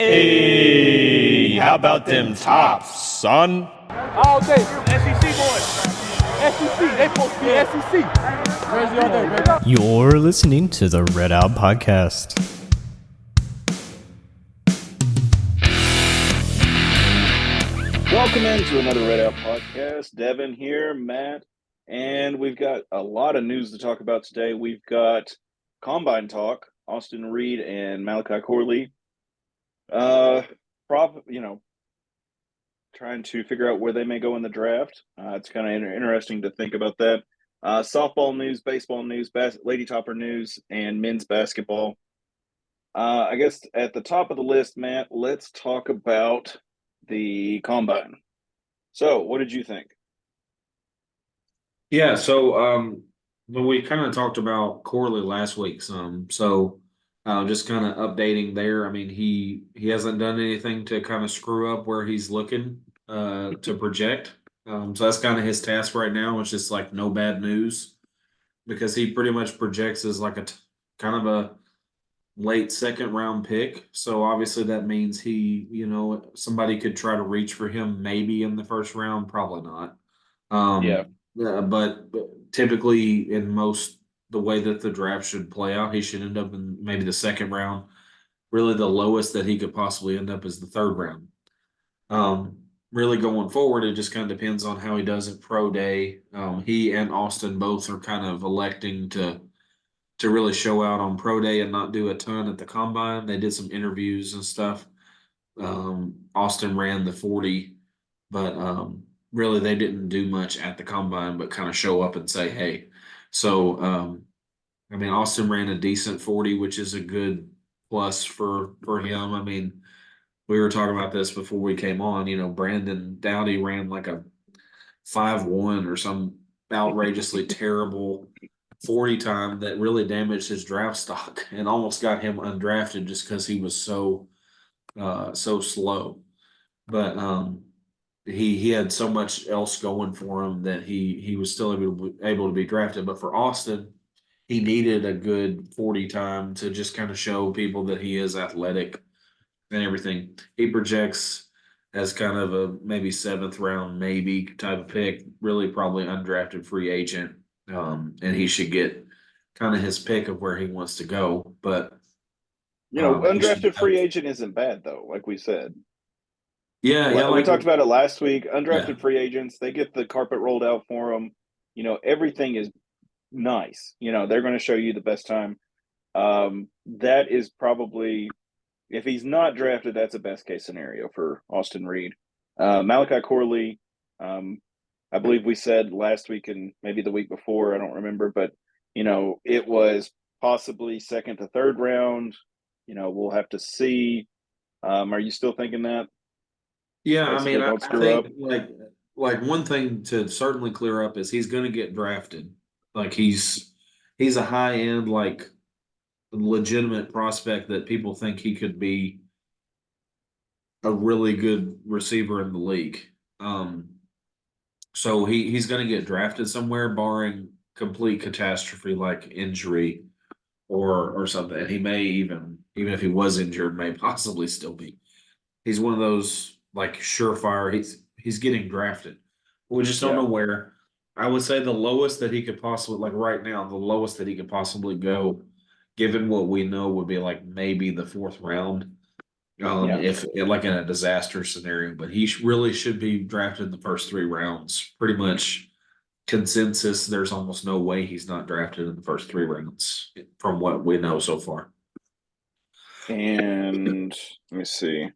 Hey, how about them tops, son? All day, SEC boys. SEC, they supposed to be SEC. Crazy all day, baby. You're listening to the Red Out Podcast. Welcome into another Red Out Podcast. Devin here, Matt, and we've got a lot of news to talk about today. We've got Combine Talk, Austin Reed and McCay Corley. Trying to figure out where they may go in the draft. It's kind of interesting to think about that. Softball news, baseball news, Lady Topper news, and men's basketball. I guess at the top of the list, Matt, let's talk about the Combine. So, what did you think? Yeah, so we kind of talked about Corley last week some. Just kind of updating there. I mean, he hasn't done anything to kind of screw up where he's looking to project. So that's kind of his task right now. It's just like no bad news because he pretty much projects as like kind of a late second round pick. So obviously that means somebody could try to reach for him maybe in the first round, probably not. But typically in the way that the draft should play out, he should end up in maybe the second round. Really, the lowest that he could possibly end up is the third round. Really going forward, it just kind of depends on how he does at pro day. He and Austin both are kind of electing to really show out on pro day and not do a ton at the combine. They did some interviews and stuff. Austin ran the 40, but really they didn't do much at the combine, but kind of show up and say, hey. So, Austin ran a decent 40, which is a good plus for him. I mean, we were talking about this before we came on. Brandon Dowdy ran like a 5.1 or some outrageously terrible 40 time that really damaged his draft stock and almost got him undrafted just because he was so slow. But he had so much else going for him that he was still able to be drafted. But for Austin, he needed a good 40 time to just kind of show people that he is athletic and everything. He projects as kind of a maybe seventh round, maybe type of pick, really probably undrafted free agent. And he should get kind of his pick of where he wants to go. But undrafted free agent isn't bad though, like we said. Yeah, we talked about it last week. Undrafted free agents, they get the carpet rolled out for them. Everything is nice. They're going to show you the best time. That is probably, if he's not drafted, that's a best case scenario for Austin Reed. McCay Corley, I believe we said last week and maybe the week before, I don't remember, but it was possibly second to third round. We'll have to see. Are you still thinking that? Yeah, I think like one thing to certainly clear up is he's going to get drafted. Like he's a high end, like legitimate prospect that people think he could be a really good receiver in the league. So he's going to get drafted somewhere, barring complete catastrophe like injury or something. And he may even if he was injured, may possibly still be. He's one of those like surefire. He's getting drafted. We just don't know where. I would say the lowest that he could possibly, like right now, the lowest that he could possibly go, given what we know, would be like maybe the fourth round. If like in a disaster scenario, but he really should be drafted in the first three rounds. Pretty much consensus. There's almost no way he's not drafted in the first three rounds from what we know so far. And let me see.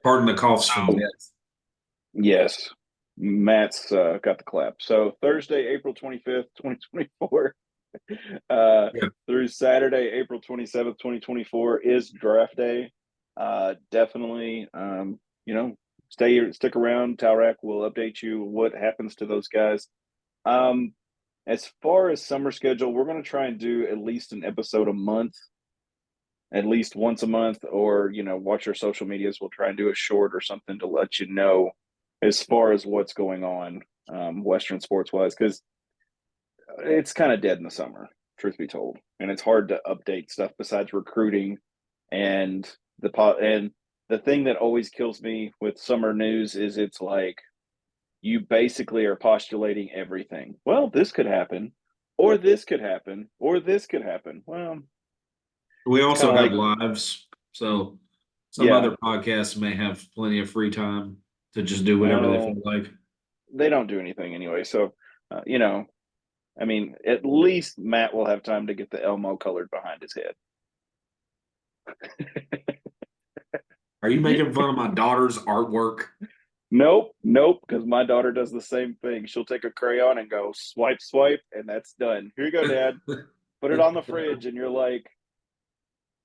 Pardon the coughs from Matt. Yes, Matt's got the clap. So Thursday, April 25th, 2024, through Saturday, April 27th, 2024 is draft day. Definitely, stick around. Talrac will update you what happens to those guys. As far as summer schedule, we're going to try and do at least an episode a month. At least once a month, or watch our social medias. We'll try and do a short or something to let you know as far as what's going on Western sports wise, because it's kind of dead in the summer, truth be told, and it's hard to update stuff besides recruiting And the thing that always kills me with summer news is it's like you basically are postulating everything. Well, this could happen, or this could happen, or this could happen. Well, We it's kind also of have like, lives, so some yeah, other podcasts may have plenty of free time to just do whatever they well, feel like. they don't do anything anyway. So, you know, I mean, at least Matt will have time to get the Elmo colored behind his head. Are you making fun of my daughter's artwork? Nope, because my daughter does the same thing. She'll take a crayon and go swipe, swipe, and that's done. Here you go, Dad. Put it on the fridge, and you're like,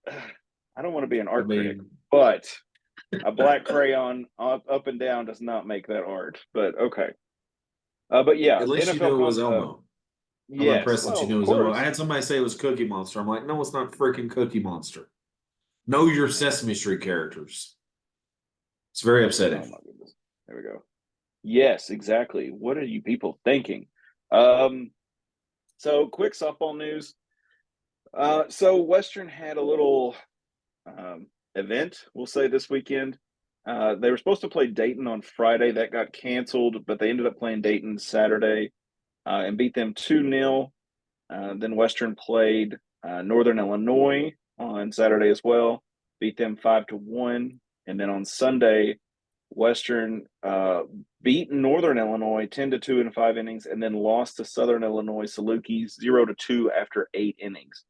I don't want to be an I art critic, mean, but a black crayon up and down does not make that art. But okay. But yeah, at least you NFL knew it was comp. Elmo. I'm Yes, impressed that well, you knew of it was Elmo. I course. had somebody say it was Cookie Monster. I'm like, no, it's not freaking Cookie Monster. Know your Sesame Street characters. It's very Oh upsetting. my goodness. There we go. Yes, exactly. What are you people thinking? Um, so quick softball news. So Western had a little event, we'll say, this weekend. They were supposed to play Dayton on Friday. That got canceled, but they ended up playing Dayton Saturday and beat them 2-0. Then Western played Northern Illinois on Saturday as well, beat them 5-1. And then on Sunday, Western beat Northern Illinois 10-2 in 5 innings, and then lost to Southern Illinois Salukis 0-2 after 8 innings.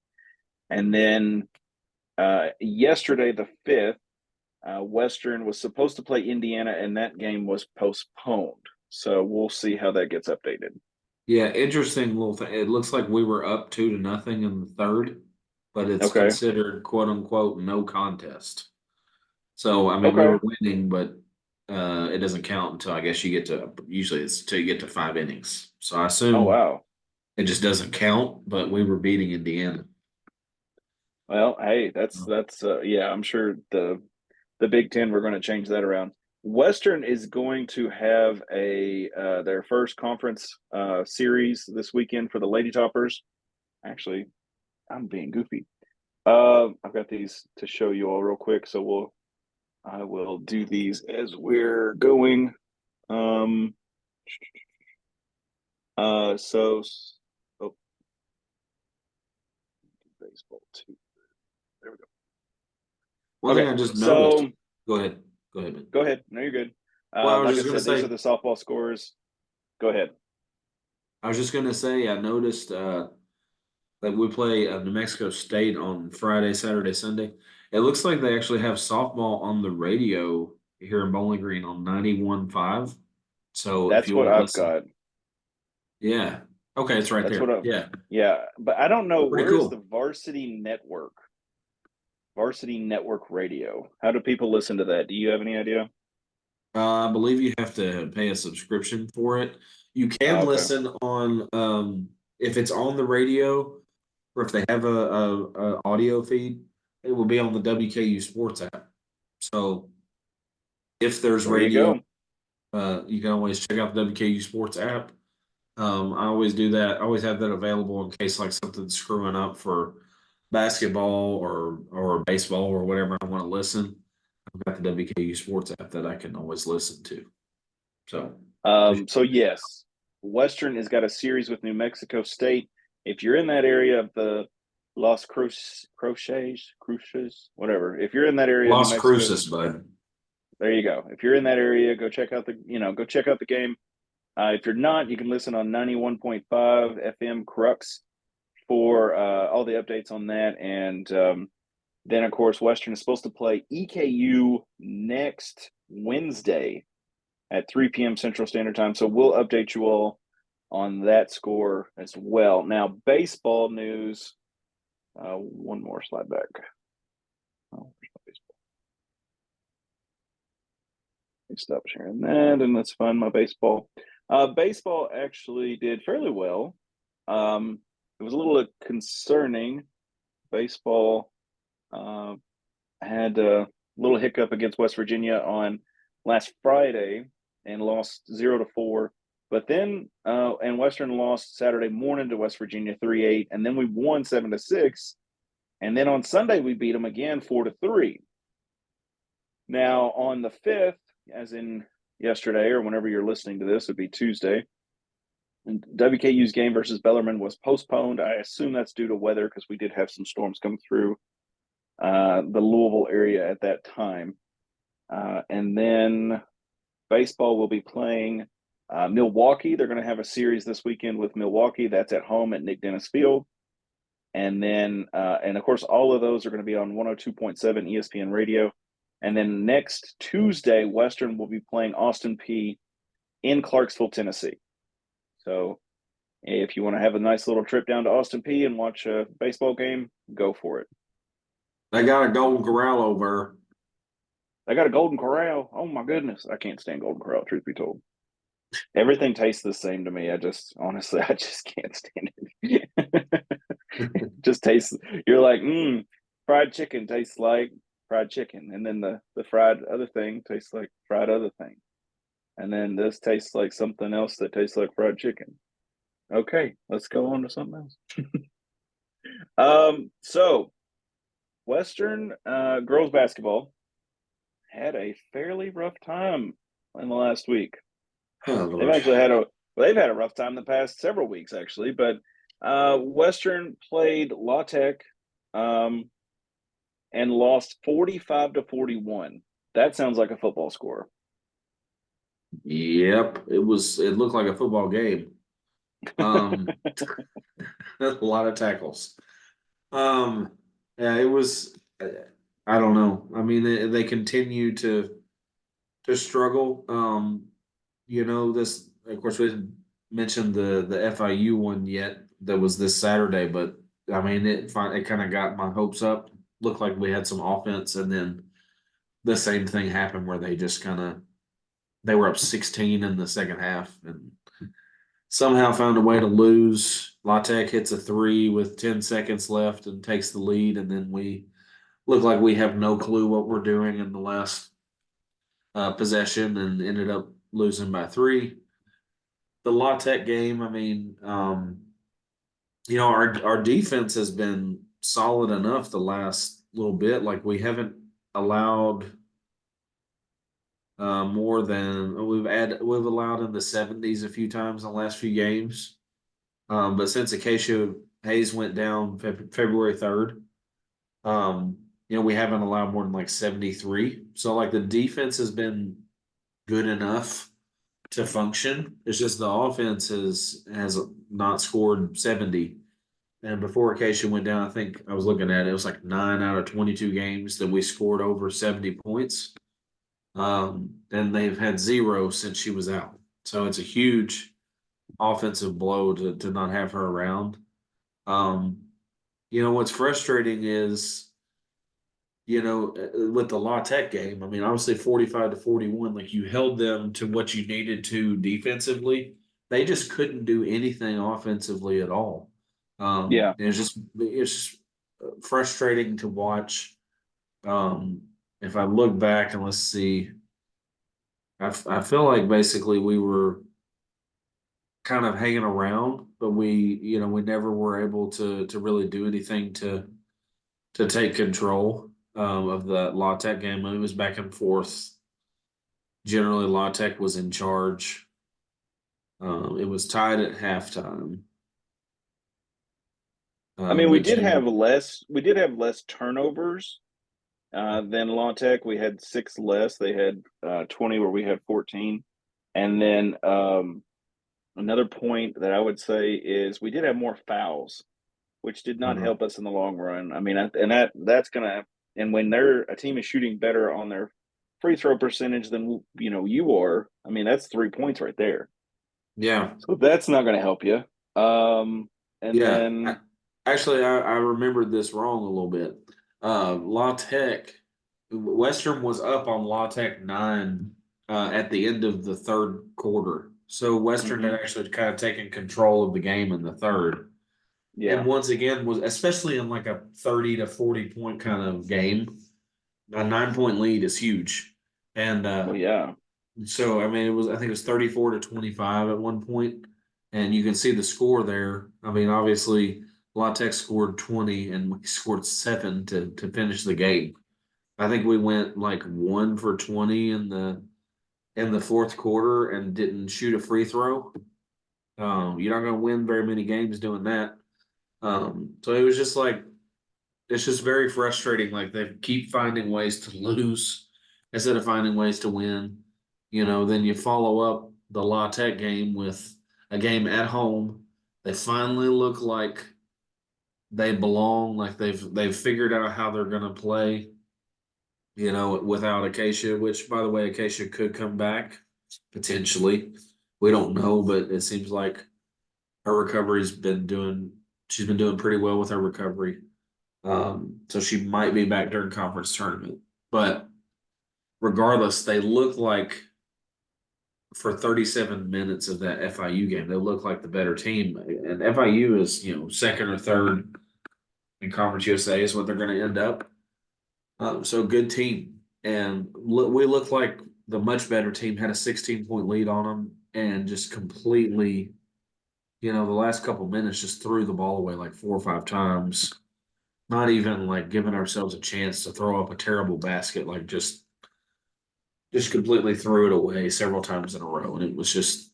And then yesterday, the 5th, Western was supposed to play Indiana, and that game was postponed. So we'll see how that gets updated. Yeah, interesting little thing. It looks like we were up 2-0 in the third, but it's Okay. considered quote unquote no contest. So I mean we Okay. were winning, but it doesn't count until I guess you get to usually it's till you get to 5 innings. So I Oh, assume wow. it just doesn't count, but we were beating Indiana. Well, hey, that's yeah, I'm sure the Big Ten, we're going to change that around. Western is going to have a their first conference series this weekend for the Lady Toppers. Actually, I'm being goofy. I've got these to show you all real quick, so I will do these as we're going. Um, so oh, baseball too. There we go. One thing Okay, I just noticed. so Go ahead. Go ahead, man. go ahead. No, you're good. Well, I was Like I just gonna said, these are say the softball scores. Go ahead. I noticed like we play New Mexico State on Friday, Saturday, Sunday. It looks like they actually have softball on the radio here in Bowling Green on 91.5. So if That's you what want to I've listen, got. yeah. Okay, it's right That's what there. I've. Yeah. Yeah, but I don't know, Pretty where is the cool. Varsity Network? Varsity Network Radio. How do people listen to that? Do you have any idea? I believe you have to pay a subscription for it. You can Okay. listen on if it's on the radio or if they have a audio feed, it will be on the WKU Sports app. So if there's There you radio, go. you can always check out the WKU Sports app. I always do that. I always have that available in case like something's screwing up for basketball or baseball or whatever I want to listen. I've got the WKU Sports app that I can always listen to. So, So yes, Western has got a series with New Mexico State. If you're in that area of the Cruces, whatever. If you're in that area of New Las Mexico, Cruces, bud. there you go. If you're in that area, go check out the game. If you're not, you can listen on 91.5 FM Crux for all the updates on that. And then, of course, Western is supposed to play EKU next Wednesday at 3 p.m. Central Standard Time. So we'll update you all on that score as well. Now, baseball news. One more slide back. Oh, where's my baseball? Let me stop sharing that and let's find my baseball. Baseball actually did fairly well. It was a little concerning. Baseball had a little hiccup against West Virginia on last Friday and lost 0-4. But then, and Western lost Saturday morning to West Virginia 3-8, and then we won 7-6 And then on Sunday, we beat them again 4-3. Now, on the 5th, as in yesterday or whenever you're listening to this, would be Tuesday, and WKU's game versus Bellarmine was postponed. I assume that's due to weather because we did have some storms come through the Louisville area at that time. And then baseball will be playing Milwaukee. They're going to have a series this weekend with Milwaukee. That's at home at Nick Dennis Field. And then, and of course, all of those are going to be on 102.7 ESPN radio. And then next Tuesday, Western will be playing Austin Peay in Clarksville, Tennessee. So if you want to have a nice little trip down to Austin Peay and watch a baseball game, go for it. They got a Golden Corral over. They got a Golden Corral. Oh, my goodness. I can't stand Golden Corral, truth be told. Everything tastes the same to me. I just can't stand it. It just tastes, you're like, fried chicken tastes like fried chicken. And then the fried other thing tastes like fried other thing. And then this tastes like something else that tastes like fried chicken. Okay, let's go on to something else. So Western girls basketball had a fairly rough time in the last week. They've actually they've had a rough time the past several weeks, actually. But Western played La Tech and lost 45-41. That sounds like a football score. Yep, it looked like a football game. A lot of tackles. Yeah, it was. I don't know. I mean, they continue to struggle. This, of course, we didn't mention the FIU one yet. That was this Saturday, but I mean, it kind of got my hopes up. Looked like we had some offense, and then the same thing happened where they were up 16 in the second half and somehow found a way to lose. La Tech hits a 3 with 10 seconds left and takes the lead, and then we look like we have no clue what we're doing in the last possession and ended up losing by 3. The La Tech game, I mean, our defense has been solid enough the last little bit. Like we haven't allowed more than we've allowed in the 70s a few times in the last few games. But since Acacia Hayes went down February 3rd, we haven't allowed more than like 73. So like the defense has been good enough to function. It's just the offense has not scored 70. And before Acacia went down, I think I was looking at it, it was like 9 out of 22 games that we scored over 70 points. And they've had 0 since she was out. So it's a huge offensive blow to not have her around. What's frustrating is, with the La Tech game, I mean, obviously 45-41, like you held them to what you needed to defensively. They just couldn't do anything offensively at all. Yeah. It's just frustrating to watch. If I look back and let's see, I feel like basically we were kind of hanging around, but we never were able to really do anything to take control of the La Tech game. It was back and forth. Generally, La Tech was in charge. It was tied at halftime. I mean, we did have less turnovers than La Tech. We had 6 less. They had 20 where we had 14. And then another point that I would say is we did have more fouls, which did not help us in the long run. I mean, that's gonna, and when a team is shooting better on their free throw percentage than you are, I mean, that's 3 points right there. Yeah. So that's not going to help you. Then actually, I remembered this wrong a little bit. La Tech, Western was up on La Tech 9 at the end of the third quarter. So Western had actually kind of taken control of the game in the third. Yeah. And once again, was especially in like a 30 to 40 point kind of game, a 9-point lead is huge. And yeah. So I mean, I think it was 34-25 at one point, and you can see the score there. I mean, obviously La Tech scored 20 and we scored 7 to finish the game. I think we went like 1 for 20 in the fourth quarter and didn't shoot a free throw. You're not going to win very many games doing that. So it was just like, it's just very frustrating. Like they keep finding ways to lose instead of finding ways to win. Then you follow up the La Tech game with a game at home. They finally look like they belong, like they've figured out how they're going to play. Without Acacia, which by the way, Acacia could come back potentially. We don't know, but it seems like her recovery's been doing. She's been doing pretty well with her recovery. So she might be back during conference tournament. But regardless, they look like for 37 minutes of that FIU game, they look like the better team. And FIU is, second or third in Conference USA is what they're going to end up. So good team. And we look like the much better team, had a 16-point lead on them and just completely, the last couple minutes just threw the ball away like 4 or 5 times. Not even like giving ourselves a chance to throw up a terrible basket, like just completely threw it away several times in a row. And it was just,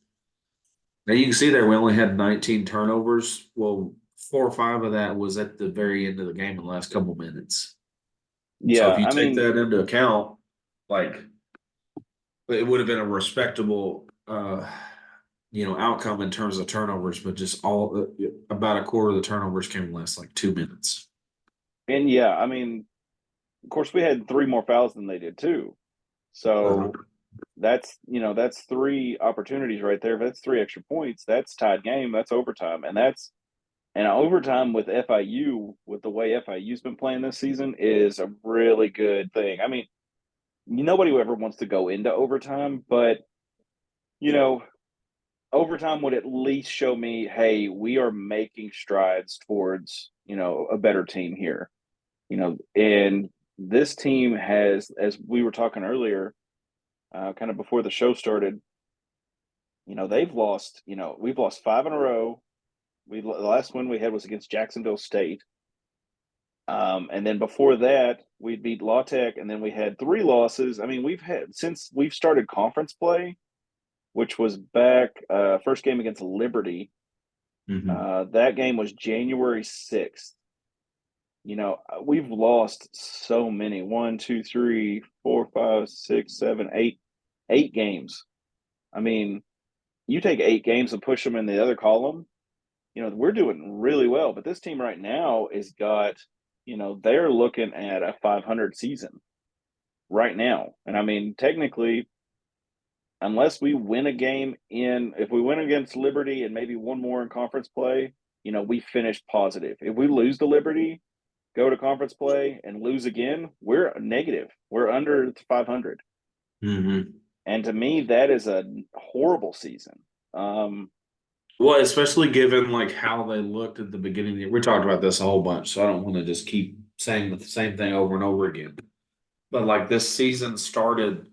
now you can see there we only had 19 turnovers. Well, 4 or 5 of that was at the very end of the game in the last couple minutes. So Yeah, if you I take mean, that into account, like it would have been a respectable, outcome in terms of turnovers, but just about a quarter of the turnovers came in the last like 2 minutes. and yeah, I mean, of course, we had 3 more fouls than they did too. So that's 3 opportunities right there. If that's 3 extra points, that's tied game. That's overtime, and overtime with FIU, with the way FIU's been playing this season, is a really good thing. I mean, nobody ever wants to go into overtime, but you know, overtime would at least show me, hey, we are making strides towards a better team here. And this team has, as we were talking earlier, kind of before the show started, they've lost. We've lost 5 in a row. The last one we had was against Jacksonville State. And then before that, we beat La Tech, and then we had 3 losses. I mean, since we've started conference play, which was back first game against Liberty. That game was January 6th. We've lost so many. 1, 2, 3, 4, 5, 6, 7, 8 games. I mean, you take 8 games and push them in the other column, we're doing really well. But this team right now is got, they're looking at a 500 season right now. And I mean, technically, unless we win a game if we win against Liberty and maybe one more in conference play, we finish positive. If we lose to Liberty, go to conference play and lose again, we're negative. We're under 500. And to me, that is a horrible season. Well, especially given like how they looked at the beginning of the year. We talked about this a whole bunch, so I don't want to just keep saying the same thing over and over again. But like this season started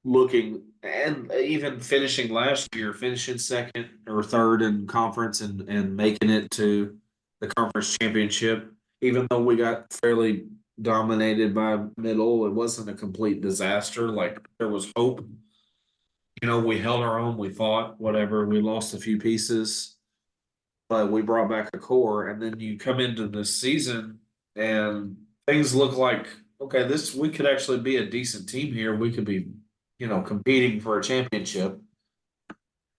looking, and even finishing last year, finishing second or third in conference and making it to the conference championship, even though we got fairly dominated by middle, it wasn't a complete disaster. Like there was hope. We held our own, we fought, whatever. We lost a few pieces, but we brought back a core. And then you come into this season and things look like, okay, we could actually be a decent team here. We could be, competing for a championship.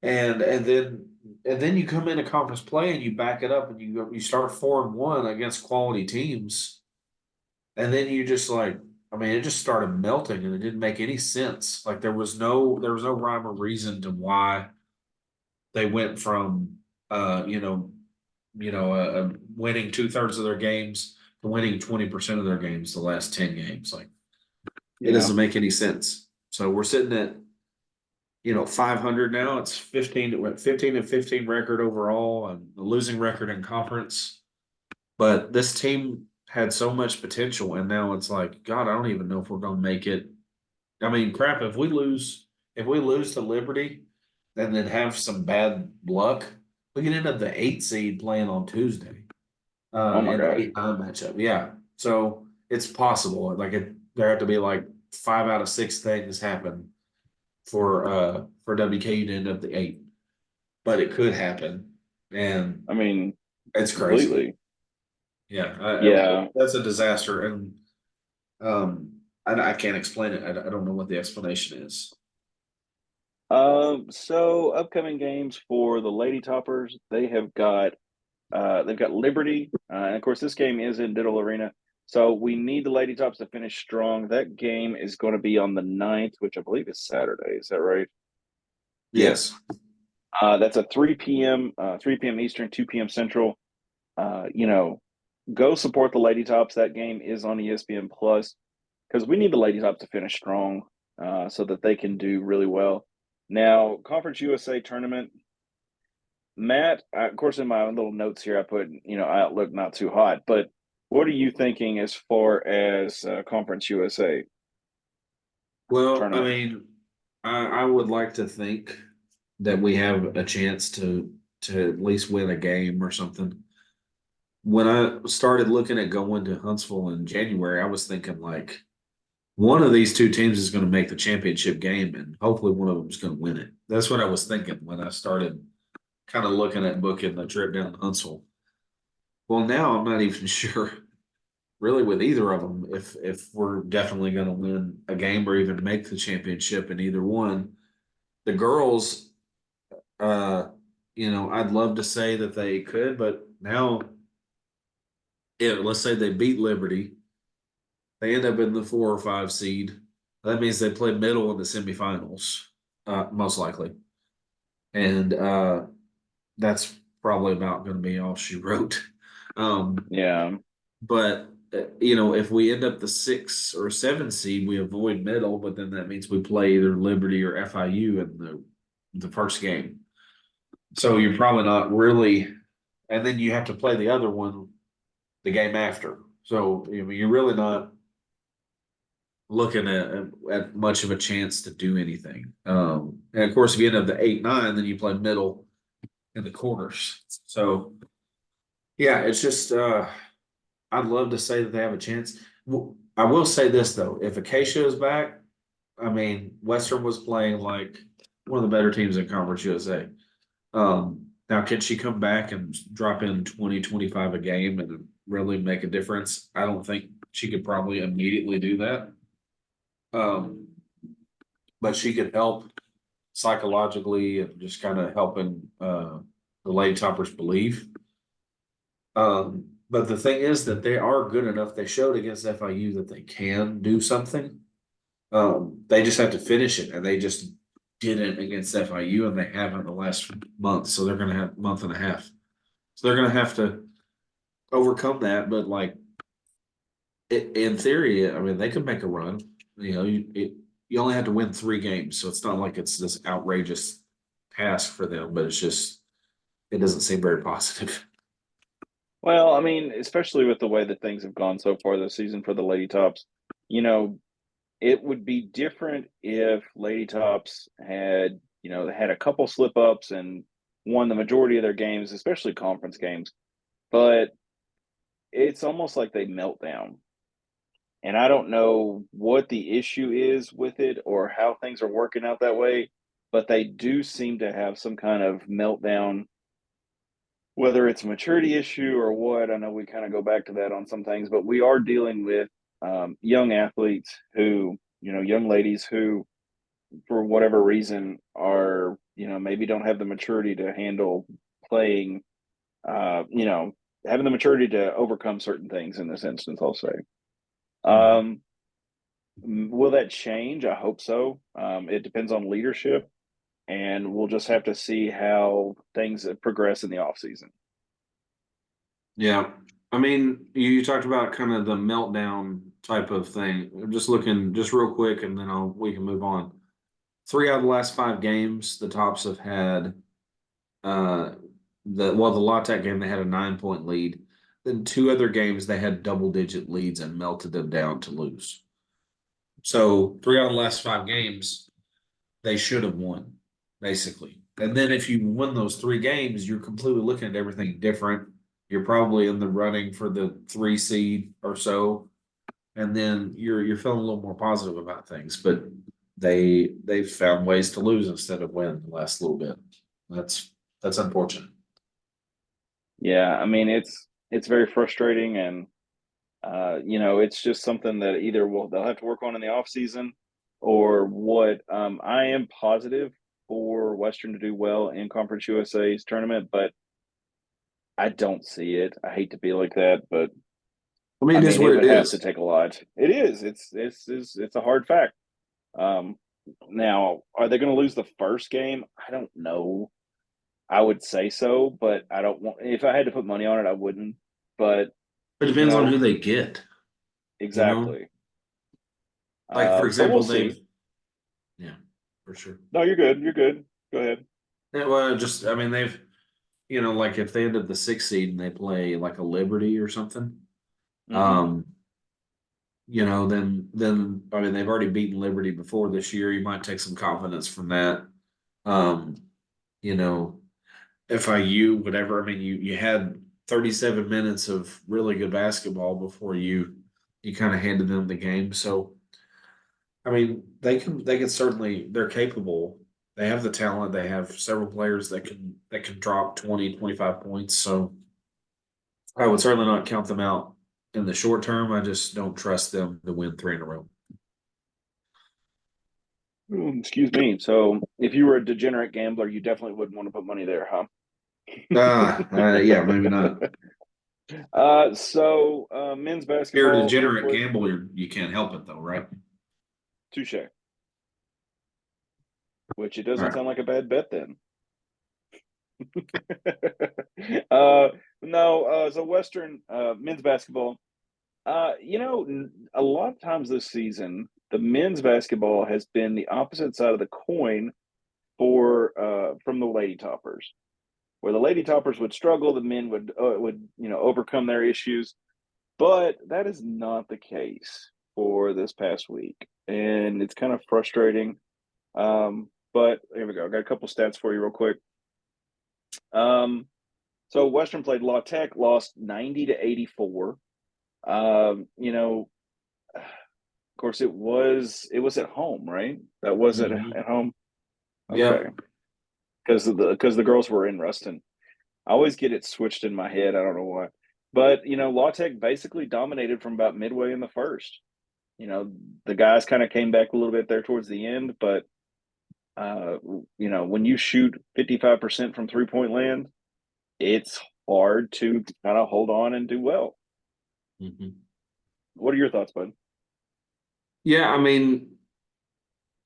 And then you come into conference play and you back it up and you start 4-1 against quality teams. And then you just like, I mean, it just started melting and it didn't make any sense. Like there was no rhyme or reason to why they went from winning 2/3 of their games to winning 20% of their games the last 10 games. Like it doesn't make any sense. So we're sitting at 500 now. It's 15 record overall and the losing record in conference. But this team had so much potential, and now it's like, God, I don't even know if we're going to make it. I mean, crap, if we lose to Liberty and then have some bad luck, we can end up the 8 seed playing on Tuesday. Oh my in the gosh. 8-9 matchup. Yeah. So it's possible. There have to be like 5 out of 6 things happen for WKU to end up the 8. But it could happen. And I mean, it's crazy. completely. Yeah. Yeah. That's a disaster. And I can't explain it. I don't know what the explanation is. So upcoming games for the Lady Toppers, they've got Liberty, and of course this game is in Diddle Arena. So we need the Lady Tops to finish strong. That game is going to be on the 9th, which I believe is Saturday. Is that right? Yes. That's a 3 p.m. 3 p.m. Eastern, 2 p.m. Central. You know, go support the Lady Tops. That game is on ESPN Plus because we need the Lady Tops to finish strong so that they can do really well. Now, Conference USA tournament, Matt, of course, in my little notes here, I put, outlook not too hot, but what are you thinking as far as Conference USA Well, I tournament? mean, I would like to think that we have a chance to at least win a game or something. When I started looking at going to Huntsville in January, I was thinking like one of these two teams is going to make the championship game, and hopefully one of them is going to win it. That's what I was thinking when I started kind of looking at booking the trip down to Huntsville. Well, now I'm not even sure really with either of them if we're definitely going to win a game or even make the championship in either one. The girls, uh, I'd love to say that they could, but now, let's say they beat Liberty, they end up in the 4 or 5 seed. That means they play middle in the semifinals, most likely, and that's probably about going to be all she wrote. Yeah, But if we end up the 6 or 7 seed, we avoid middle, but then that means we play either Liberty or FIU in the first game. So you're probably not really, and then you have to play the other one the game after. So you're really not looking at much of a chance to do anything. And of course, if you end up the 8-9, then you play middle in the quarters. So yeah, it's just I'd love to say that they have a chance. I will say this though, if Acacia is back, I mean, Western was playing like one of the better teams in Conference USA. Now, can she come back and drop in 20, 25 a game and really make a difference? I don't think she could probably immediately do that. Um, but she could help psychologically and just kind of helping the Lady Toppers believe. But the thing is that they are good enough. They showed against FIU that they can do something. They just have to finish it, and they just didn't against FIU, and they haven't the last month. So they're going to have a month and a half. So they're going to have to overcome that. But like in theory, I mean, they could make a run. You only have to win 3 games, so it's not like it's this outrageous task for them. But it doesn't seem very positive. well, I mean, especially with the way that things have gone so far this season for the Lady Tops, you know, it would be different if Lady Tops had, had a couple slip ups and won the majority of their games, especially conference games. But it's almost like they melt down. And I don't know what the issue is with it or how things are working out that way, but they do seem to have some kind of meltdown, whether it's a maturity issue or what. I know we kind of go back to that on some things, but we are dealing with young athletes who, young ladies who, for whatever reason, are, maybe don't have the maturity to handle playing, having the maturity to overcome certain things in this instance, I'll say. Um, will that change? I hope so. It depends on leadership, and we'll just have to see how things progress in the off season. Yeah. I mean, you talked about kind of the meltdown type of thing. I'm just looking just real quick and then we can move on. 3 out of the last 5 games, the Tops have had uh the La Tech game they had a 9-point lead. Then 2 other games they had double-digit leads and melted them down to lose. So 3 out of the last 5 games, they should have won, basically. And then if you win those 3 games, you're completely looking at everything different. You're probably in the running for the 3 seed or so, and then you're feeling a little more positive about things. But they've found ways to lose instead of win the last little bit. That's unfortunate. Yeah, I mean it's very frustrating, and it's just something that either they'll have to work on in the off season, or what. I am positive for Western to do well in Conference USA's tournament, but I don't see it. I hate to be like that, but I mean, I it is mean it what it would have to is. take a lot. It is. It's a hard fact. Um, Now, are they going to lose the first game? I don't know. I would say so, but I don't want. If I had to put money on it, I wouldn't. But It you depends on know, who they get. You know, exactly. like for But we'll example, see. yeah, for sure. No, you're good. You're good. Go ahead. Yeah, well, just I mean, like if they ended the 6th seed and they play like a Liberty or something, Hmm. um, then I mean they've already beaten Liberty before this year. You might take some confidence from that. Um, you know, FIU, whatever. I mean, you had 37 minutes of really good basketball before you kind of handed them the game. So I mean, they can certainly they're capable. They have the talent. They have several players that can drop 20, 25 points. So I would certainly not count them out in the short term. I just don't trust them to win 3 in a row. Excuse me. So, if you were a degenerate gambler, you definitely wouldn't want to put money there, huh? Yeah, maybe not. Men's If you're a basketball, real degenerate quick. gambler, you can't help it though, right? Touche. Which it All doesn't right. sound like a bad bet then. uh, no. So Western men's basketball. A lot of times this season, the men's basketball has been the opposite side of the coin for from the Lady Toppers, where the Lady Toppers would struggle, the men would overcome their issues, but that is not the case for this past week, and it's kind of frustrating. But here we go. I got a couple stats for you real quick. Um, so Western played La Tech, lost 90-84. Of course, it was at home, right? That was it Mhm. at home. Okay, Yep. because the girls were in Ruston. I always get it switched in my head. I don't know why. But La Tech basically dominated from about midway in the first. You know, the guys kind of came back a little bit there towards the end, but when you shoot 55% from 3-point land, it's hard to kind of hold on and do well. Mhm. What are your thoughts, bud? Yeah, I mean,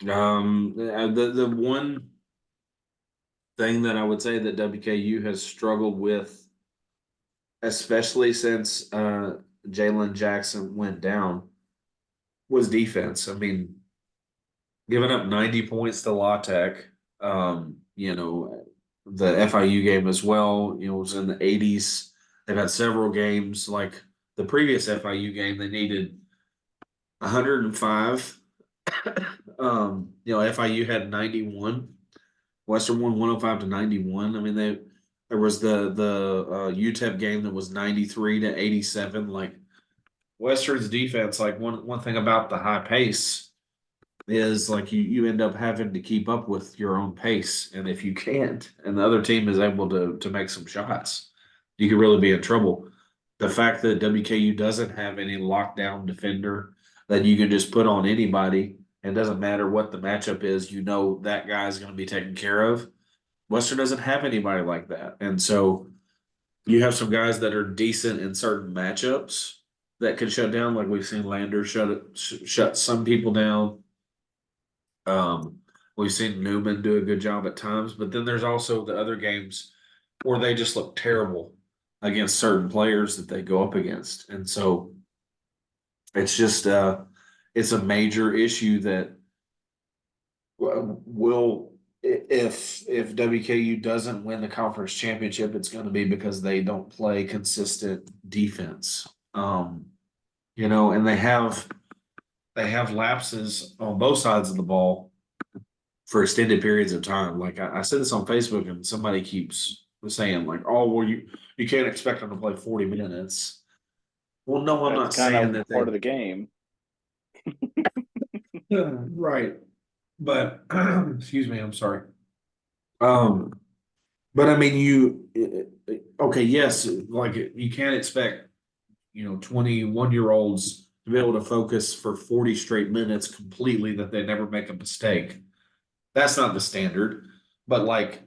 the one thing that I would say that WKU has struggled with, especially since Jalen Jackson went down, was defense. I mean, giving up 90 points to La Tech, the FIU game as well, was in the 80s. They've had several games like the previous FIU game, they needed 105. FIU had 91. Western won 105-91. I mean, there was the UTEP game that was 93-87. Like Western's defense, like one thing about the high pace is like you end up having to keep up with your own pace, and if you can't, and the other team is able to make some shots, you could really be in trouble. The fact that WKU doesn't have any lockdown defender that you can just put on anybody, and doesn't matter what the matchup is, that guy is going to be taken care of. Western doesn't have anybody like that, and so you have some guys that are decent in certain matchups that can shut down, like we've seen Lander shut some people down. We've seen Newman do a good job at times, but then there's also the other games where they just look terrible against certain players that they go up against. And so it's just it's a major issue that will if WKU doesn't win the conference championship, it's going to be because they don't play consistent defense. And they have lapses on both sides of the ball for extended periods of time. Like I said this on Facebook, and somebody keeps saying like, oh, well, you can't expect them to play 40 minutes. Well, no, I'm not That's kind saying of that part of the game. right. But excuse me, I'm sorry. Um, but I mean, okay, yes, like you can't expect 21-year-olds to be able to focus for 40 straight minutes completely that they never make a mistake. That's not the standard. But like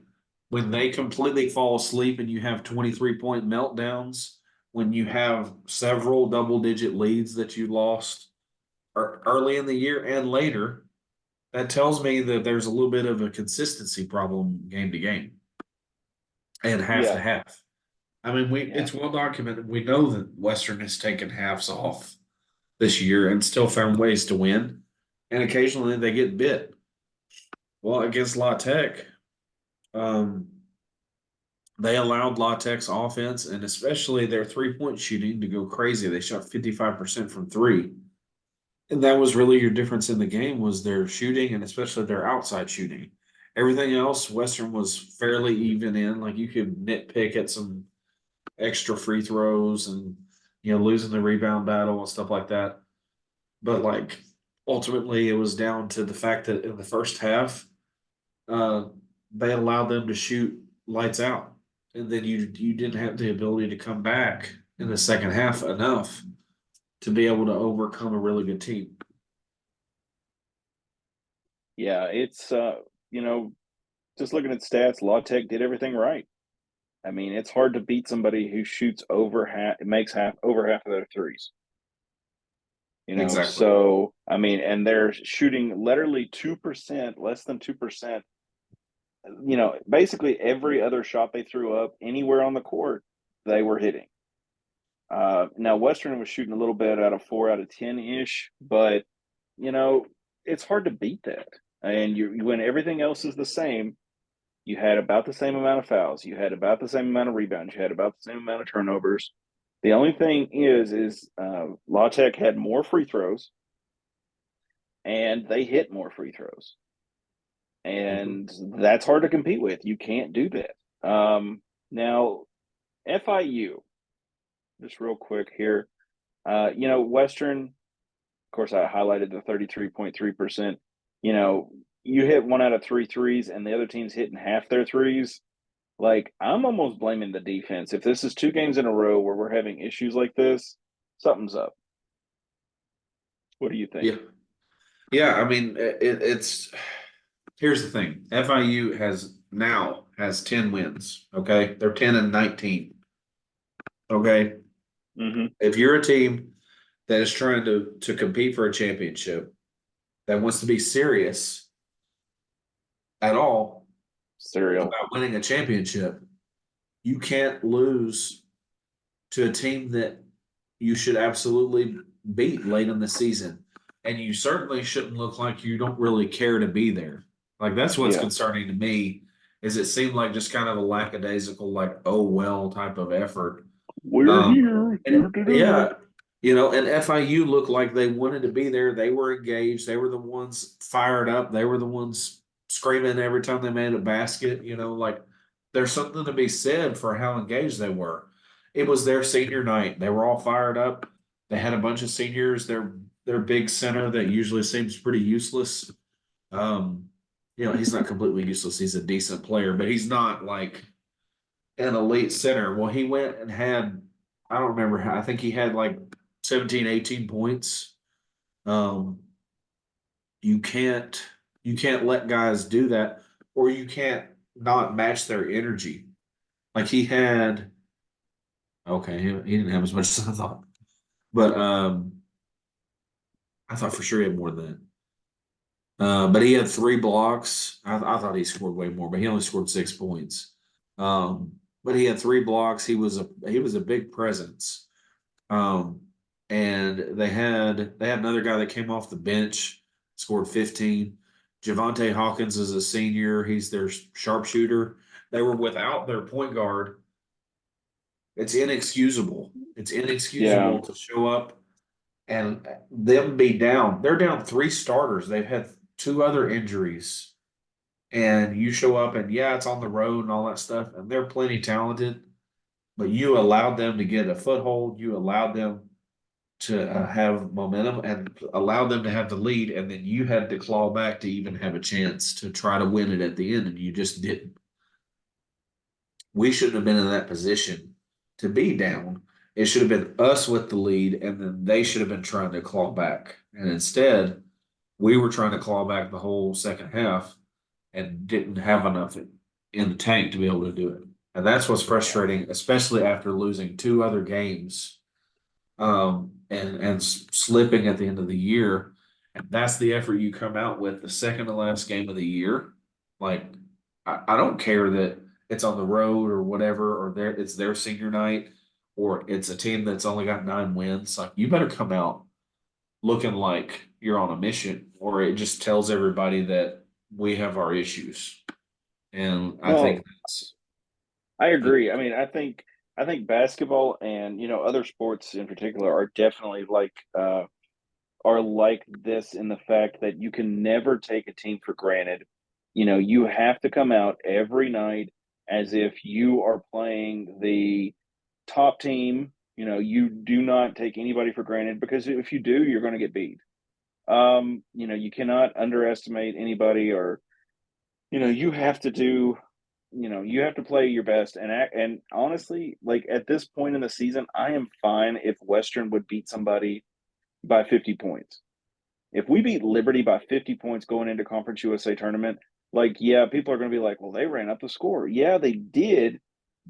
when they completely fall asleep and you have 23-point meltdowns, when you have several double-digit leads that you lost early in the year and later, that tells me that there's a little bit of a consistency problem game to game and half to Yeah, half. I mean, yeah, it's well documented. We know that Western has taken halves off this year and still found ways to win. And occasionally they get bit. Well, against La Tech, um, they allowed La Tech's offense and especially their 3-point shooting to go crazy. They shot 55% from three. And that was really your difference in the game was their shooting and especially their outside shooting. Everything else, Western was fairly even in. Like you could nitpick at some extra free throws and losing the rebound battle and stuff like that. But like ultimately, it was down to the fact that in the first half, uh, they allowed them to shoot lights out, and then you didn't have the ability to come back in the second half enough to be able to overcome a really good team. yeah. It's just looking at stats, La Tech did everything right. I mean, it's hard to beat somebody who shoots makes over half of their threes. Exactly. So I mean, and they're shooting literally 2%, less than 2%. Basically every other shot they threw up anywhere on the court, they were hitting. Now Western was shooting a little bit out of 4 out of 10 ish, but it's hard to beat that. And when everything else is the same, you had about the same amount of fouls, you had about the same amount of rebounds, you had about the same amount of turnovers. The only thing is La Tech had more free throws, and they hit more free throws, and that's hard to compete with. You can't do that. Now, FIU, just real quick here. Western, of course, I highlighted the 33.3%. You hit 1 out of 3 threes, and the other team's hitting half their threes. Like, I'm almost blaming the defense. If this is 2 games in a row where we're having issues like this, something's up. What do you think? Yeah. Yeah. I mean, it's here's the thing. FIU has 10 wins. Okay. They're 10-19. Okay. Mm-hmm. If you're a team that is trying to compete for a championship, that wants to be serious at all Cereal. about winning a championship, you can't lose to a team that you should absolutely beat late in the season. And you certainly shouldn't look like you don't really care to be there. Like that's what's Yeah. concerning to me is it seemed like just kind of a lackadaisical, like, oh well type of effort. We're here. And yeah, and FIU looked like they wanted to be there. They were engaged. They were the ones fired up. They were the ones screaming every time they made a basket. Like there's something to be said for how engaged they were. It was their senior night. They were all fired up. They had a bunch of seniors. Their big center that usually seems pretty useless. He's not completely useless. He's a decent player, but he's not like an elite center. Well, he went and had, I don't remember how, I think he had like 17, 18 points. Um, you can't let guys do that, or you can't not match their energy. Like he had, okay, he didn't have as much as I thought, but I thought for sure he had more than that. But he had 3 blocks. I thought he scored way more, but he only scored 6 points. But he had 3 blocks. He was a big presence. Um, and they had another guy that came off the bench, scored 15. Javante Hawkins is a senior. He's their sharpshooter. They were without their point guard. It's inexcusable. It's Yeah. inexcusable to show up and them be down. They're down 3 starters. They've had 2 other injuries. and you show up and yeah, it's on the road and all that stuff, and they're plenty talented, but you allowed them to get a foothold. You allowed them to have momentum and allowed them to have the lead, and then you had to claw back to even have a chance to try to win it at the end, and you just didn't. We shouldn't have been in that position to be down. It should have been us with the lead, and then they should have been trying to claw back. And instead, we were trying to claw back the whole second half and didn't have enough in the tank to be able to do it. And that's what's frustrating, especially after losing two other games and slipping at the end of the year. And that's the effort you come out with the second to last game of the year. Like, I don't care that it's on the road or whatever, or it's their senior night, or it's a team that's only got 9 wins. Like, you better come out looking like you're on a mission, or it just tells everybody that we have our issues. And I think I agree. I mean, I think basketball and other sports in particular are definitely are like this in the fact that you can never take a team for granted. You have to come out every night as if you are playing the top team. You do not take anybody for granted, because if you do, you're going to get beat. You cannot underestimate anybody, or you have to do you have to play your best. And honestly, like, at this point in the season, I am fine if Western would beat somebody by 50 points. If we beat Liberty by 50 points going into Conference USA tournament, like, yeah, people are going to be like, well, they ran up the score. Yeah, they did,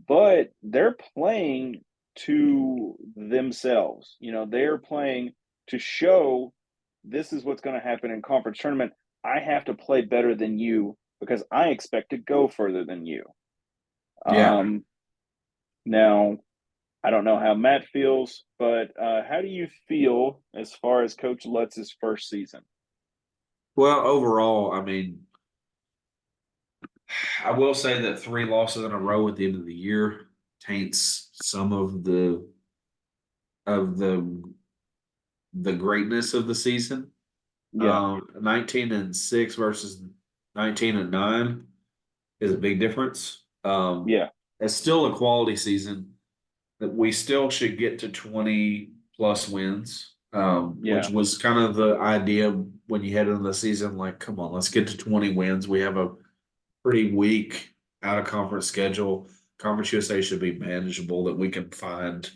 but they're playing to themselves. They're playing to show this is what's going to happen in conference tournament. I have to play better than you because I expect to go further than you. yeah. Now, I don't know how Matt feels, but how do you feel as far as Coach Lutz's first season? Well, overall, I mean, I will say that 3 losses in a row at the end of the year taints some of the greatness of the season. Yeah, 19-6 versus 19-9 is a big difference. yeah, It's still a quality season that we still should get to 20 plus wins, which yeah. was kind of the idea when you head into the season. Like, come on, let's get to 20 wins. We have a pretty weak out of conference schedule. Conference USA should be manageable, that we can find,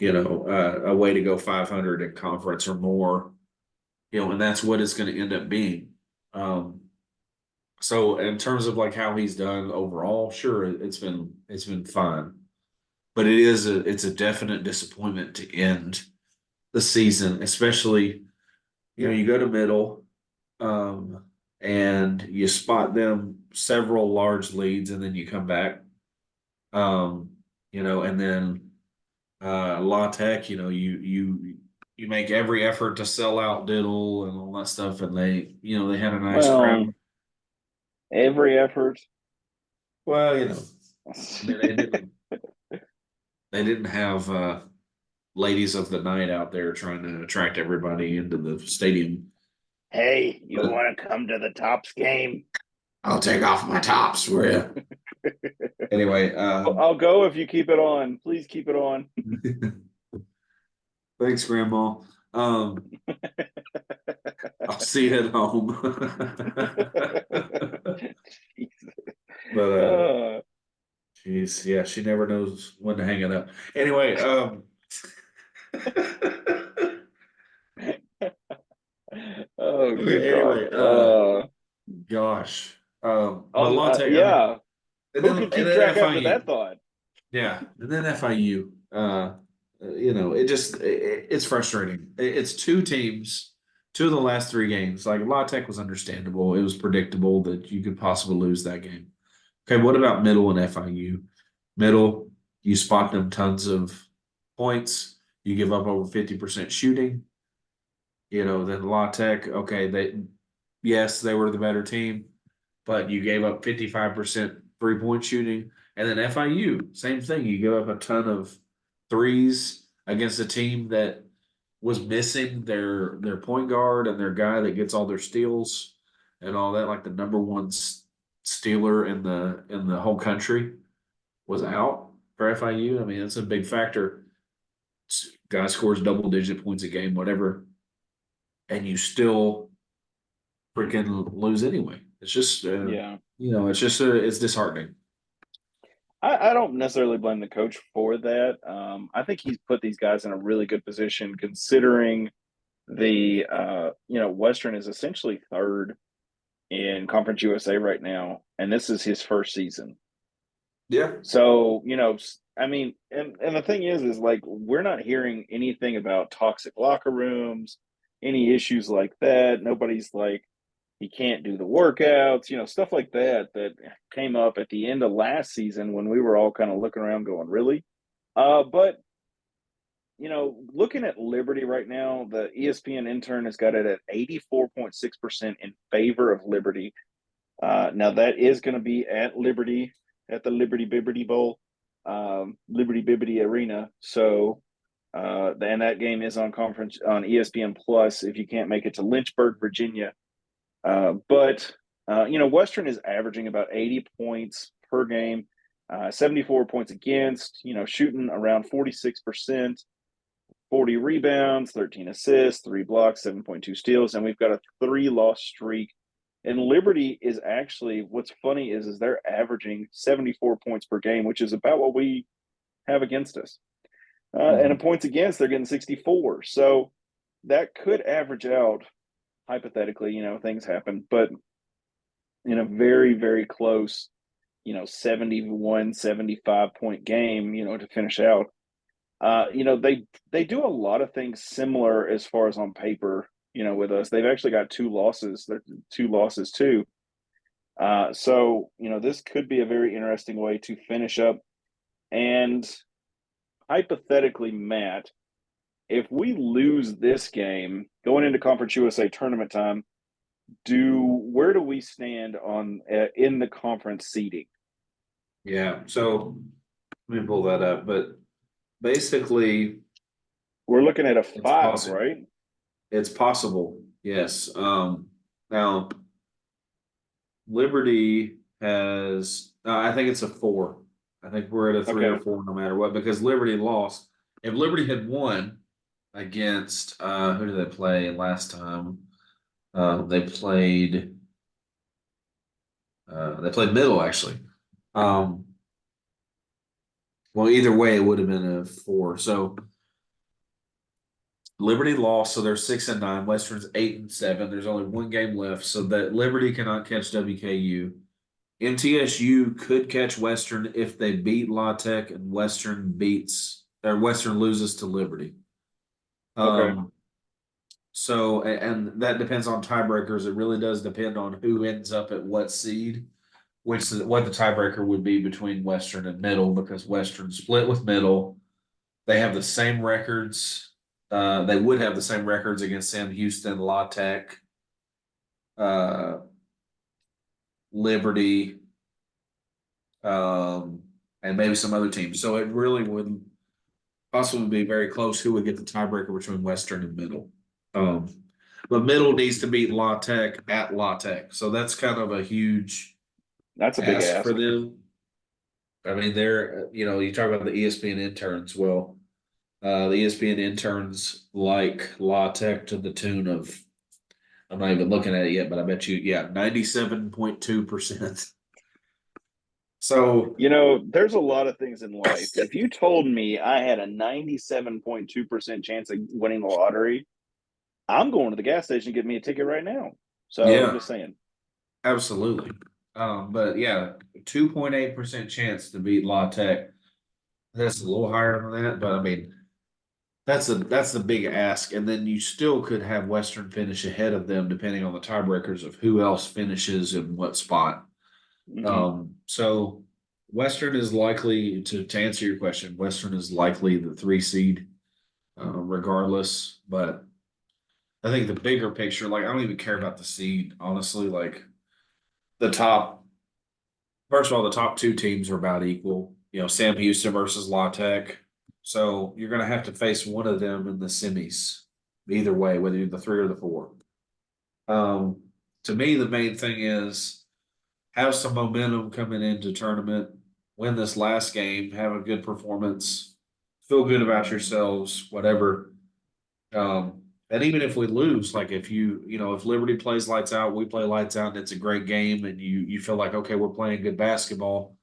a way to go 500 in conference or more, and that's what it's going to end up being. So in terms of like how he's done overall, sure, it's been fine, but it's a definite disappointment to end the season, especially, you go to middle, and you spot them several large leads, and then you come back, and then La Tech, you make every effort to sell out Diddle and all that stuff, and they had a nice Well, crowd. every effort. Well, I mean, they didn't have ladies of the night out there trying to attract everybody into the stadium. Hey, you But want to come to the Tops game? I'll take off my tops for you. Anyway, I'll go if you keep it on. Please keep it on. thanks, Grandma. I'll see you at home. But geez, yeah, she never knows when to hang it up. Anyway, Oh, good God. anyway, gosh, but On, La Tech, I mean, yeah. Who could keep track after that thought? Yeah, and then FIU, it's frustrating. It's 2 teams, 2 of the last 3 games. Like, La Tech was understandable. It was predictable that you could possibly lose that game. Okay, what about Middle and FIU? Middle, you spot them tons of points. You give up over 50% shooting. Then La Tech, okay, yes, they were the better team, but you gave up 55% 3-point shooting. And then FIU, same thing. You give up a ton of threes against a team that was missing their point guard and their guy that gets all their steals. and all that, like the number one stealer in the whole country was out for FIU. I mean, that's a big factor. Guy scores double-digit points a game, whatever, and you still freaking lose anyway. It's just, Yeah. it's just it's disheartening. I don't necessarily blame the coach for that. I think he's put these guys in a really good position considering Western is essentially third in Conference USA right now, and this is his first season. Yeah. So, I mean, and the thing is like we're not hearing anything about toxic locker rooms, any issues like that. Nobody's like he can't do the workouts, stuff like that came up at the end of last season when we were all kind of looking around going, really? But looking at Liberty right now, the ESPN intern has got it at 84.6% in favor of Liberty. Now that is going to be at Liberty at the Liberty Bibbity Bowl, Liberty Bibbity Arena. So, and that game is on ESPN Plus if you can't make it to Lynchburg, Virginia. But Western is averaging about 80 points per game, 74 points against, shooting around 46%, 40 rebounds, 13 assists, 3 blocks, 7.2 steals, and we've got a 3-loss streak. And Liberty is actually, what's funny is they're averaging 74 points per game, which is about what we have against us. And in points against, they're getting 64. So that could average out, hypothetically, things happen, but in a very, very close, 71, 75 point game, to finish out. They do a lot of things similar as far as on paper, with us. They've actually got 2 losses. They're 2 losses too. So, this could be a very interesting way to finish up. And hypothetically, Matt, if we lose this game going into Conference USA tournament time, where do we stand on in the conference seeding? Yeah. So let me pull that up, but basically we're looking at a 5, right? It's possible. Yes. Now Liberty has, I think it's a 4. I think we're at a 3 or 4 no matter what, because Liberty lost. If Liberty had won against, who did they play last time? They played Middle, actually. Well, either way, it would have been a 4. So Liberty lost, so they're 6-9. Western's 8-7. There's only 1 game left, so that Liberty cannot catch WKU. MTSU could catch Western if they beat La Tech and Western loses to Liberty. Okay. So, and that depends on tiebreakers. It really does depend on who ends up at what seed, what the tiebreaker would be between Western and Middle, because Western split with Middle. They have the same records. They would have the same records against Sam Houston, La Tech, Liberty, and maybe some other teams. So it really would possibly be very close who would get the tiebreaker between Western and Middle. But Middle needs to beat La Tech at La Tech. So that's kind of a huge That's a big ask for them. I mean, they're, you talk about the ESPN interns. Well, the ESPN interns like La Tech to the tune of, I'm not even looking at it yet, but I bet you, 97.2%. So, there's a lot of things in life. If you told me I had a 97.2% chance of winning the lottery, I'm going to the gas station to get me a ticket right now. So I'm just saying. Absolutely. But 2.8% chance to beat La Tech. That's a little higher than that, but I mean, that's the big ask. And then you still could have Western finish ahead of them, depending on the tiebreakers of who else finishes in what spot. Mm-hmm. So Western is likely to answer your question. Western is likely the 3 seed, regardless. But I think the bigger picture, like, I don't even care about the seed, honestly. Like, first of all, the top 2 teams are about equal. Sam Houston versus La Tech. So you're going to have to face one of them in the semis, either way, whether you're the 3 or the 4. to me, the main thing is have some momentum coming into tournament, win this last game, have a good performance, feel good about yourselves, whatever. And even if we lose, like if if Liberty plays lights out, we play lights out, and it's a great game, and you feel like, okay, we're playing good basketball.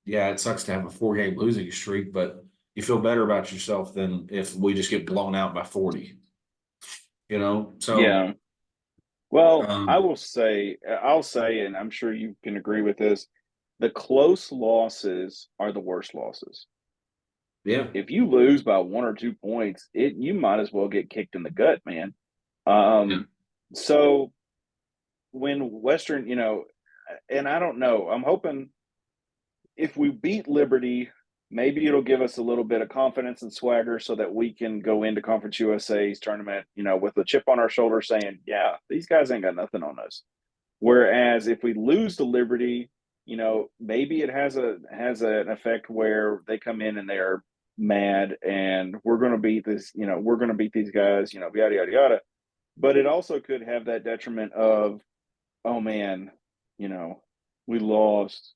Yeah, it sucks to have a 4-game losing streak, but you feel better about yourself than if we just get blown out by 40. So Yeah. Well, um, I'll say, and I'm sure you can agree with this, the close losses are the worst losses. yeah, If you lose by 1 or 2 points, you might as well get kicked in the gut, man. yeah, So when Western, and I don't know, I'm hoping if we beat Liberty, maybe it'll give us a little bit of confidence and swagger so that we can go into Conference USA's tournament, with a chip on our shoulder saying, yeah, these guys ain't got nothing on us. Whereas if we lose to Liberty, maybe it has an effect where they come in and they're mad and we're going to beat this, we're going to beat these guys, yada, yada, yada. But it also could have that detriment of, oh man, we lost.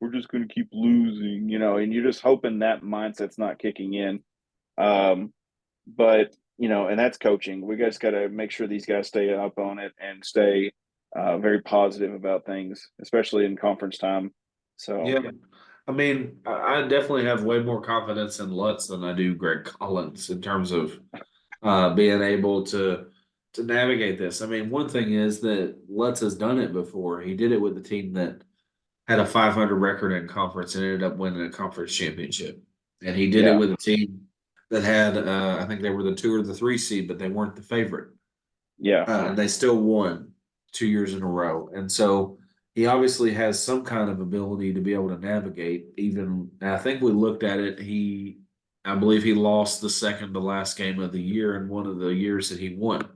We're just going to keep losing, and you're just hoping that mindset's not kicking in. But, and that's coaching. We guys got to make sure these guys stay up on it and stay very positive about things, especially in conference time. So, yeah. I mean, I definitely have way more confidence in Lutz than I do Greg Collins in terms of being able to navigate this. I mean, one thing is that Lutz has done it before. He did it with a team that had a 500 record in conference and ended up winning a conference championship. And he did it yeah, with a team that had, I think they were the 2 or the 3 seed, but they weren't the favorite. yeah, And they still won 2 years in a row. And so he obviously has some kind of ability to be able to navigate. Even, and I think we looked at it. I believe he lost the second to last game of the year in one of the years that he won.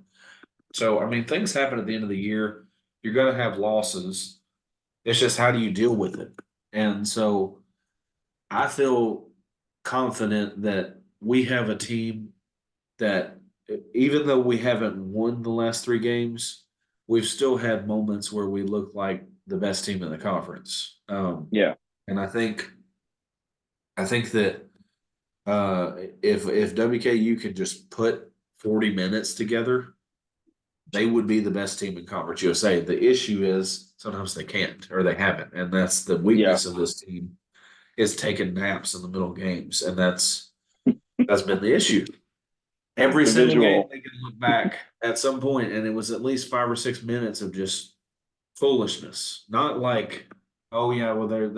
So, I mean, things happen at the end of the year. You're going to have losses. It's just how do you deal with it? And so I feel confident that we have a team that, even though we haven't won the last 3 games, we've still had moments where we look like the best team in the conference. yeah. And I think that if WKU could just put 40 minutes together, they would be the best team in Conference USA. The issue is sometimes they can't or they haven't, and that's the Yeah. weakness of this team is taking naps in the middle games, and that's been the issue. Every The single game visual. they can look back at some point, and it was at least 5 or 6 minutes of just foolishness. Not like, oh yeah, well they're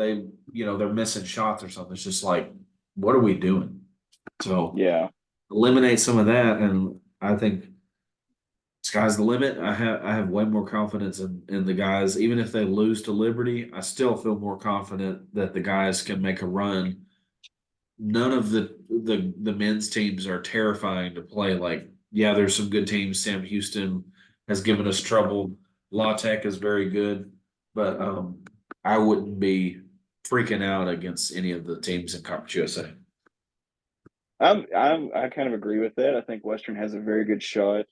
missing shots or something. It's just like, what are we doing? So Yeah. eliminate some of that, and I think sky's the limit. I have way more confidence in the guys. Even if they lose to Liberty, I still feel more confident that the guys can make a run. None of the men's teams are terrifying to play. Like, yeah, there's some good teams. Sam Houston has given us trouble. La Tech is very good, but I wouldn't be freaking out against any of the teams in Conference USA. I kind of agree with that. I think Western has a very good shot,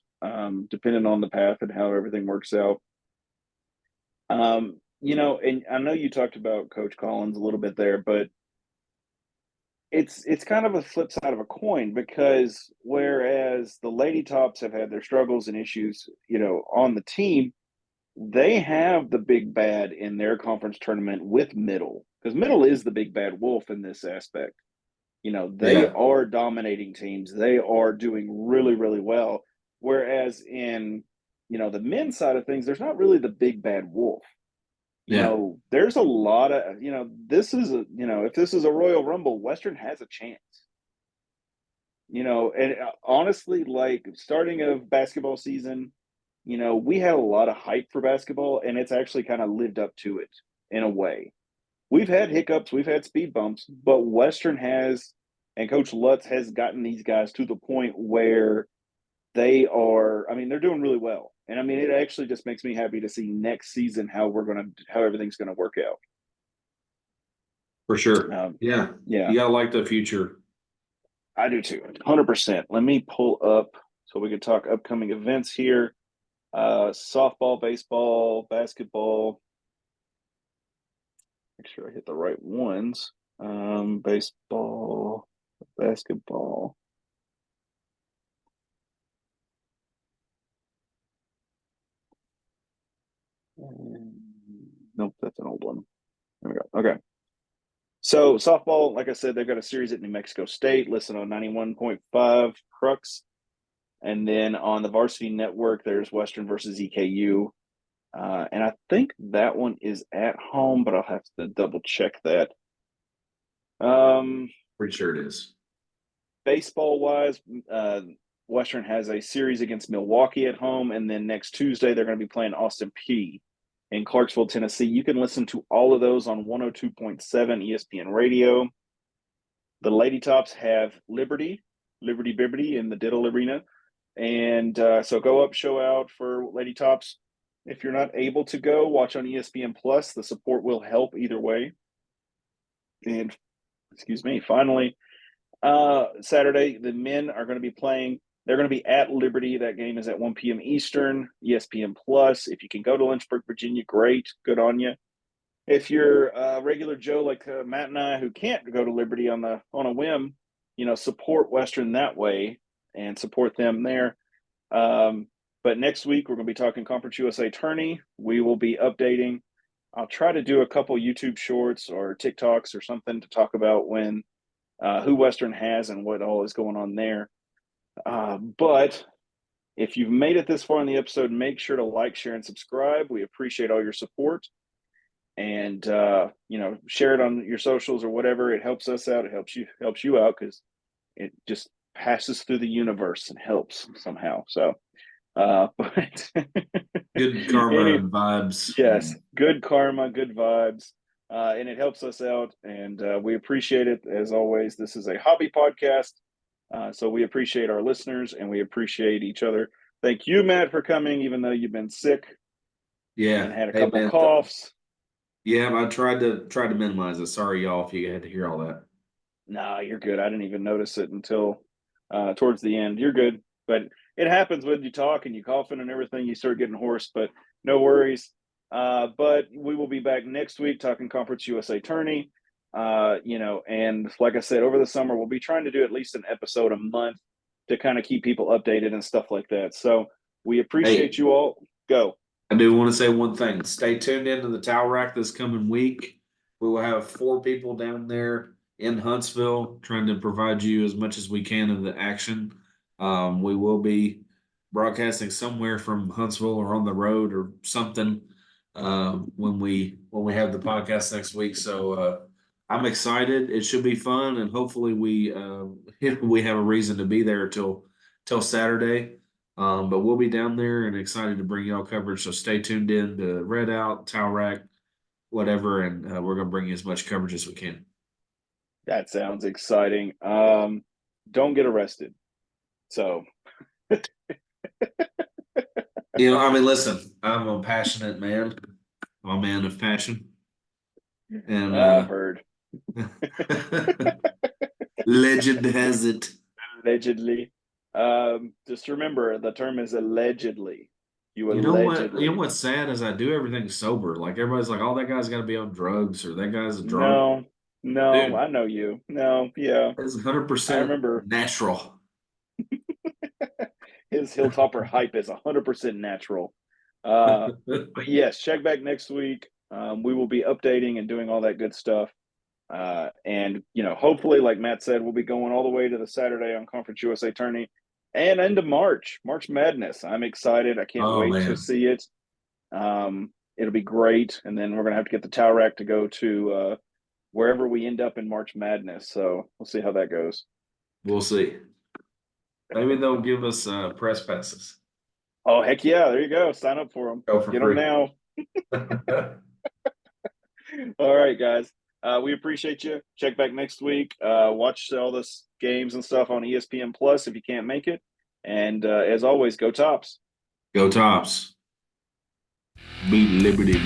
depending on the path and how everything works out. And I know you talked about Coach Collins a little bit there, but it's kind of a flip side of a coin because whereas the Lady Tops have had their struggles and issues, on the team, they have the big bad in their conference tournament with Middle because Middle is the big bad wolf in this aspect. They Yeah, are dominating teams. They are doing really, really well. Whereas in, the men's side of things, there's not really the big bad wolf. yeah, There's a lot of, if this is a Royal Rumble, Western has a chance. And honestly, like starting of basketball season, we had a lot of hype for basketball, and it's actually kind of lived up to it in a way. We've had hiccups, we've had speed bumps, but Western has, and Coach Lutz has gotten these guys to the point where they are, I mean, they're doing really well. And I mean, it actually just makes me happy to see next season how everything's going to work out. for sure. Yeah, Yeah, you gotta like the future. I do too. 100%. Let me pull up so we can talk upcoming events here. Softball, baseball, basketball. Make sure I hit the right ones. Baseball, basketball. Nope, that's an old one. There we go. Okay. So softball, like I said, they've got a series at New Mexico State. Listen on 91.5 Crux. And then on the Varsity Network, there's Western versus EKU. And I think that one is at home, but I'll have to double check that. Pretty sure it is. Baseball wise, Western has a series against Milwaukee at home, and then next Tuesday they're going to be playing Austin Peay in Clarksville, Tennessee. You can listen to all of those on 102.7 ESPN Radio. The Lady Tops have Liberty in the Diddle Arena. And so go up, show out for Lady Tops. If you're not able to go, watch on ESPN Plus. The support will help either way. And finally, Saturday, the men are going to be playing. They're going to be at Liberty. That game is at 1 p.m. Eastern, ESPN Plus. If you can go to Lynchburg, Virginia, great. Good on you. If you're a regular Joe like Matt and I who can't go to Liberty on a whim, support Western that way and support them there. But next week, we're going to be talking Conference USA Tourney. We will be updating. I'll try to do a couple YouTube shorts or TikToks or something to talk about who Western has and what all is going on there. But if you've made it this far in the episode, make sure to like, share, and subscribe. We appreciate all your support. And, share it on your socials or whatever. It helps us out. It helps you out because it just passes through the universe and helps somehow. So, but good karma and vibes. Yes, good karma, good vibes, and it helps us out, and we appreciate it as always. This is a hobby podcast, so we appreciate our listeners and we appreciate each other. Thank you, Matt, for coming, even though you've been sick. Yeah, and had a couple coughs. Yeah, I tried to minimize it. Sorry, y'all, if you had to hear all that. No, you're good. I didn't even notice it until towards the end. You're good, but it happens when you talk and you coughing and everything. You start getting hoarse, but no worries. But we will be back next week talking Conference USA Tourney. And like I said, over the summer we'll be trying to do at least an episode a month to kind of keep people updated and stuff like that. So we appreciate you all. Go. I do want to say one thing. Stay tuned into the Towel Rack this coming week. We will have 4 people down there in Huntsville trying to provide you as much as we can of the action. We will be broadcasting somewhere from Huntsville or on the road or something when we have the podcast next week. So I'm excited. It should be fun, and hopefully we have a reason to be there till Saturday. But we'll be down there and excited to bring y'all coverage. So stay tuned in to Red Out, Towel Rack, whatever, and we're going to bring you as much coverage as we can. That sounds exciting. Don't get arrested. So, listen, I'm a passionate man. I'm a man of passion. And I've heard. Legend has it. Allegedly. Just remember, the term is allegedly. You know what's sad is I do everything sober. Like everybody's like, "Oh, that guy's got to be on drugs," or "That guy's a drunk." No, Dude, I know you. No, yeah, it's 100%. I remember natural. His Hilltopper hype is 100% natural. But yes, check back next week. We will be updating and doing all that good stuff. And hopefully, like Matt said, we'll be going all the way to the Saturday on Conference USA Tourney and into March Madness. I'm excited. I can't wait to see it. It'll be great. And then we're going to have to get the Towel Rack to go to wherever we end up in March Madness. So we'll see how that goes. We'll see. Maybe they'll give us press passes. Oh, heck yeah. There you go. Sign up for them. Get them now. All right, guys. We appreciate you. Check back next week. Watch all this games and stuff on ESPN Plus if you can't make it. And as always, go Tops. Go Tops. Beat Liberty.